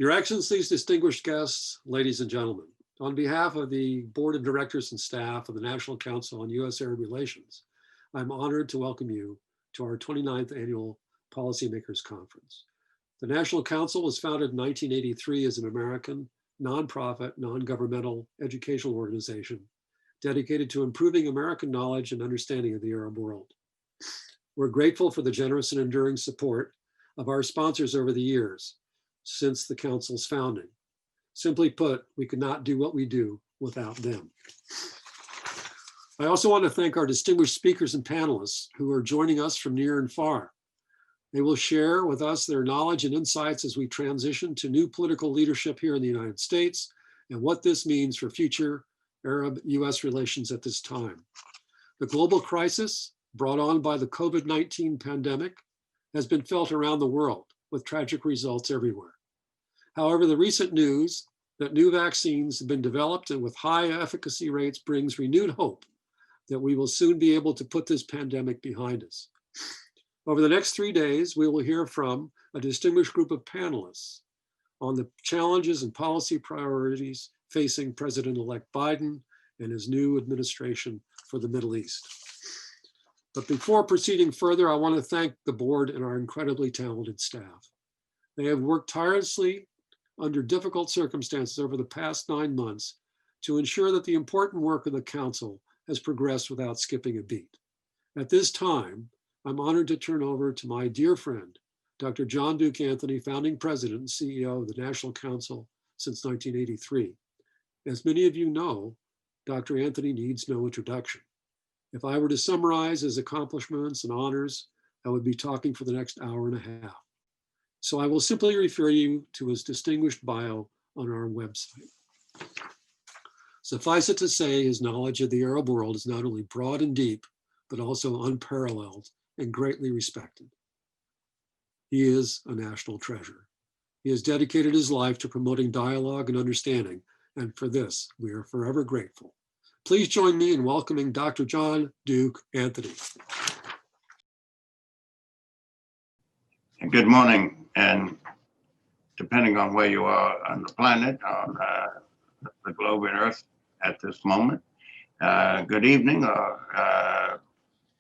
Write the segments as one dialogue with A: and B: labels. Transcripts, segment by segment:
A: Your Excellencies, distinguished guests, ladies and gentlemen, on behalf of the Board of Directors and staff of the National Council on U.S.-Arab Relations, I'm honored to welcome you to our 29th Annual Policymakers Conference. The National Council was founded in 1983 as an American, nonprofit, non-governmental educational organization dedicated to improving American knowledge and understanding of the Arab world. We're grateful for the generous and enduring support of our sponsors over the years since the Council's founding. Simply put, we could not do what we do without them. I also want to thank our distinguished speakers and panelists who are joining us from near and far. They will share with us their knowledge and insights as we transition to new political leadership here in the United States and what this means for future Arab-U.S. relations at this time. The global crisis brought on by the COVID-19 pandemic has been felt around the world with tragic results everywhere. However, the recent news that new vaccines have been developed and with high efficacy rates brings renewed hope that we will soon be able to put this pandemic behind us. Over the next 3 days, we will hear from a distinguished group of panelists on the challenges and policy priorities facing President-elect Biden and his new administration for the Middle East. But before proceeding further, I want to thank the board and our incredibly talented staff. They have worked tirelessly under difficult circumstances over the past 9 months to ensure that the important work of the Council has progressed without skipping a beat. At this time, I'm honored to turn over to my dear friend, Dr. John Duke Anthony, founding president and CEO of the National Council since 1983. As many of you know, Dr. Anthony needs no introduction. If I were to summarize his accomplishments and honors, I would be talking for the next hour and a half. So I will simply refer you to his distinguished bio on our website. Suffice it to say, his knowledge of the Arab world is not only broad and deep, but also unparalleled and greatly respected. He is a national treasure. He has dedicated his life to promoting dialogue and understanding, and for this, we are forever grateful. Please join me in welcoming Dr. John Duke Anthony.
B: Good morning, and depending on where you are on the planet, on the globe and Earth at this moment, good evening or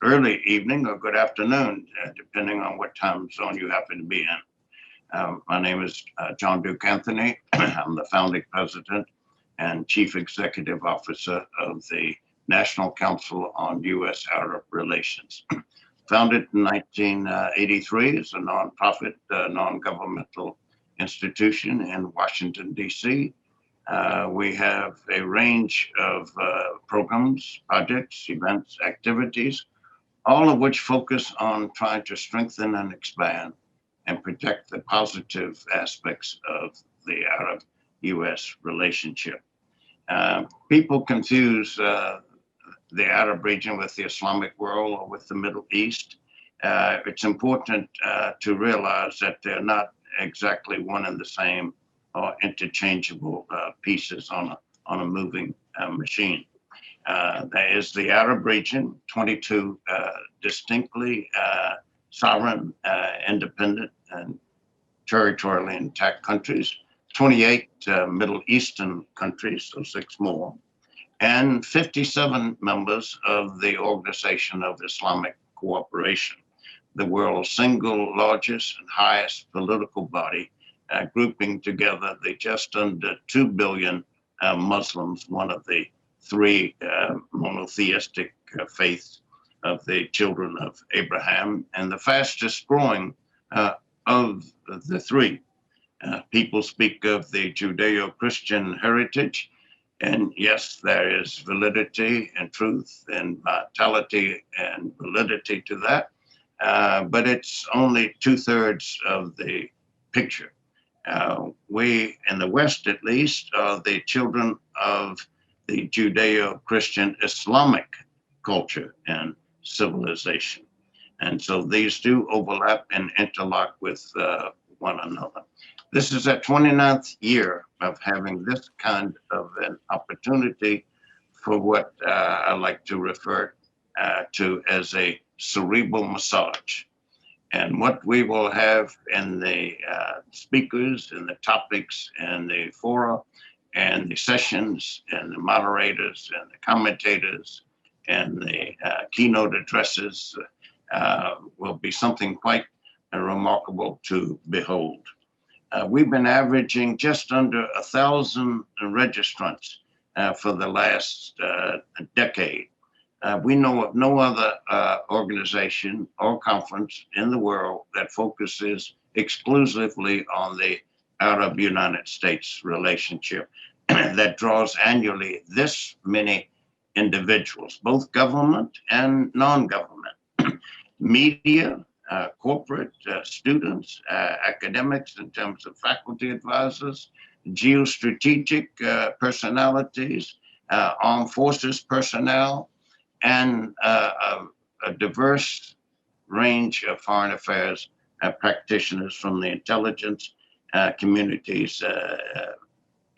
B: early evening or good afternoon, depending on what time zone you happen to be in. My name is John Duke Anthony. I'm the founding president and chief executive officer of the National Council on U.S.-Arab Relations. Founded in 1983 as a nonprofit, non-governmental institution in Washington, D.C. We have a range of programs, projects, events, activities, all of which focus on trying to strengthen and expand and protect the positive aspects of the Arab-U.S. relationship. People confuse the Arab region with the Islamic world or with the Middle East. It's important to realize that they're not exactly one and the same or interchangeable pieces on a moving machine. There is the Arab region, 22 distinctly sovereign, independent, and territorially intact countries, 28 Middle Eastern countries, so 6 more, and 57 members of the Organization of Islamic Cooperation, the world's single largest and highest political body, grouping together the just under 2 billion Muslims, one of the 3 monotheistic faiths of the children of Abraham, and the fastest growing of the 3. People speak of the Judeo-Christian heritage, and yes, there is validity and truth and vitality and validity to that, but it's only 2/3 of the picture. We, in the West at least, are the children of the Judeo-Christian Islamic culture and civilization. And so these do overlap and interlock with one another. This is our 29th year of having this kind of an opportunity for what I like to refer to as a cerebral massage. And what we will have in the speakers and the topics and the fora and the sessions and the moderators and the commentators and the keynote addresses will be something quite remarkable to behold. We've been averaging just under 1,000 registrants for the last decade. We know of no other organization or conference in the world that focuses exclusively on the Arab-United States relationship that draws annually this many individuals, both government and non-government, media, corporate, students, academics in terms of faculty advisors, geostrategic personalities, armed forces personnel, and a diverse range of foreign affairs practitioners from the intelligence communities,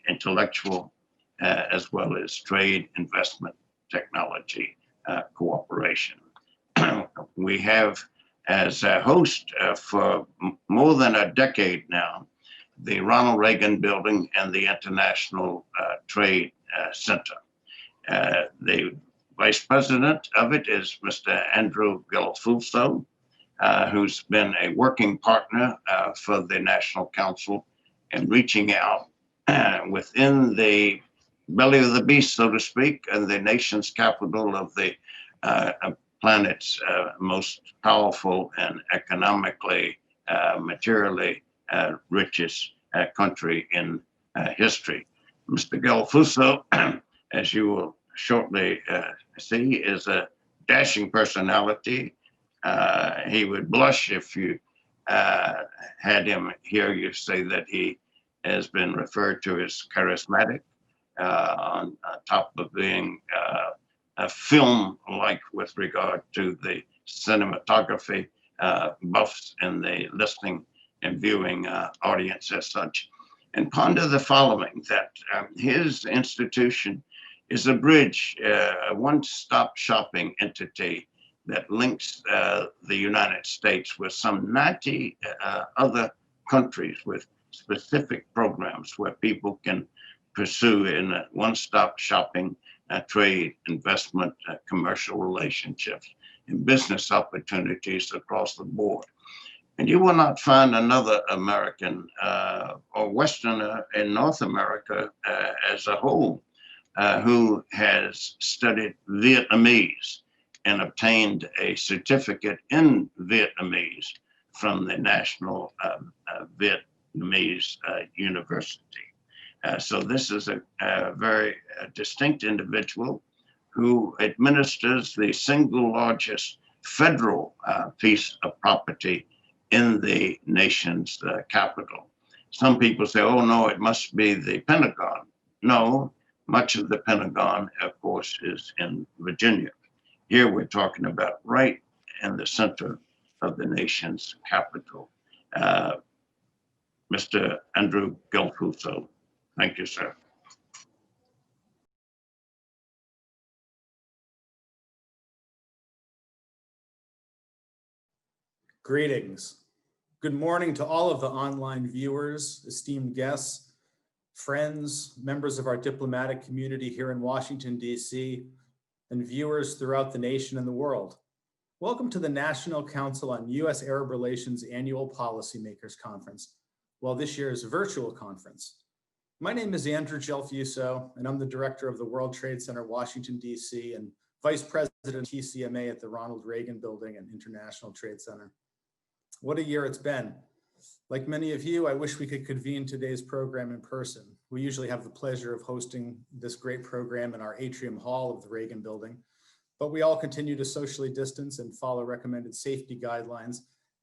B: intellectual, as well as trade, investment, technology, cooperation. We have, as a host for more than a decade now, the Ronald Reagan Building and the International Trade Center. The vice president of it is Mr. Andrew Gelfuso, who's been a working partner for the National Council in reaching out within the belly of the beast, so to speak, and the nation's capital of the planet's most powerful and economically, materially richest country in history. Mr. Gelfuso, as you will shortly see, is a dashing personality. He would blush if you had him hear you say that he has been referred to as charismatic, on top of being a film-like with regard to the cinematography buffs and the listening and viewing audience as such. And ponder the following, that his institution is a bridge, a one-stop shopping entity that links the United States with some 90 other countries with specific programs where people can pursue in a one-stop shopping, trade, investment, commercial relationships, and business opportunities across the board. And you will not find another American or Westerner in North America as a whole who has studied Vietnamese and obtained a certificate in Vietnamese from the National Vietnamese University. So this is a very distinct individual who administers the single largest federal piece of property in the nation's capital. Some people say, oh no, it must be the Pentagon. No, much of the Pentagon, of course, is in Virginia. Here we're talking about right in the center of the nation's capital. Mr. Andrew Gelfuso, thank you, sir.
C: Greetings. Good morning to all of the online viewers, esteemed guests, friends, members of our diplomatic community here in Washington, D.C., and viewers throughout the nation and the world. Welcome to the National Council on U.S. Arab Relations Annual Policymakers Conference, well, this year's virtual conference. My name is Andrew Gelfuso, and I'm the director of the World Trade Center, Washington, D.C., and vice president of TCMA at the Ronald Reagan Building and International Trade Center. What a year it's been. Like many of you, I wish we could convene today's program in person. We usually have the pleasure of hosting this great program in our atrium hall of the Reagan Building, but we all continue to socially distance and follow recommended safety guidelines,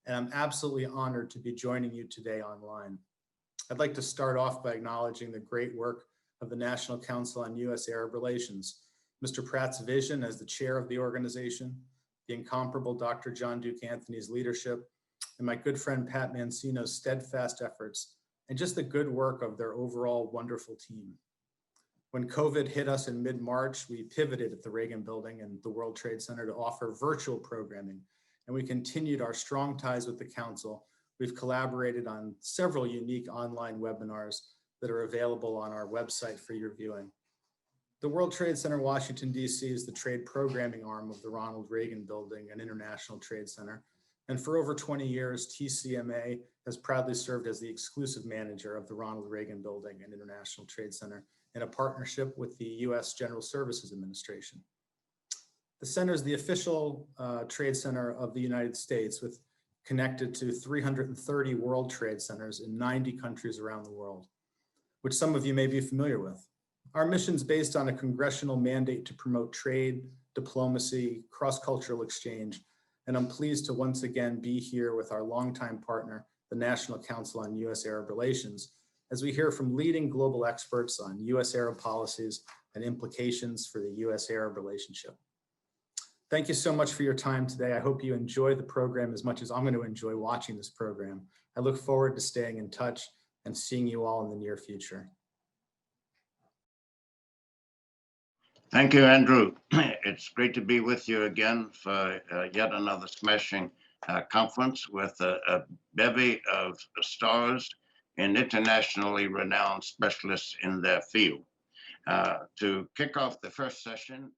C: and I'm absolutely honored to be joining you today online. I'd like to start off by acknowledging the great work of the National Council on U.S. Arab Relations, Mr. Pratt's vision as the chair of the organization, the incomparable Dr. John Duke Anthony's leadership, and my good friend Pat Mancino's steadfast efforts, and just the good work of their overall wonderful team. When COVID hit us in mid-March, we pivoted at the Reagan Building and the World Trade Center to offer virtual programming, and we continued our strong ties with the Council. We've collaborated on several unique online webinars that are available on our website for your viewing. The World Trade Center, Washington, D.C. is the trade programming arm of the Ronald Reagan Building and International Trade Center. And for over 20 years, TCMA has proudly served as the exclusive manager of the Ronald Reagan Building and International Trade Center in a partnership with the U.S. General Services Administration. The center is the official trade center of the United States, with connected to 330 World Trade Centers in 90 countries around the world, which some of you may be familiar with. Our mission is based on a congressional mandate to promote trade, diplomacy, cross-cultural exchange, and I'm pleased to once again be here with our longtime partner, the National Council on U.S.-Arab Relations, as we hear from leading global experts on U.S.-Arab policies and implications for the U.S.-Arab relationship. Thank you so much for your time today. I hope you enjoy the program as much as I'm going to enjoy watching this program. I look forward to staying in touch and seeing you all in the near future.
B: Thank you, Andrew. It's great to be with you again for yet another smashing conference with a bevy of stars and internationally renowned specialists in their field. To kick off the first session,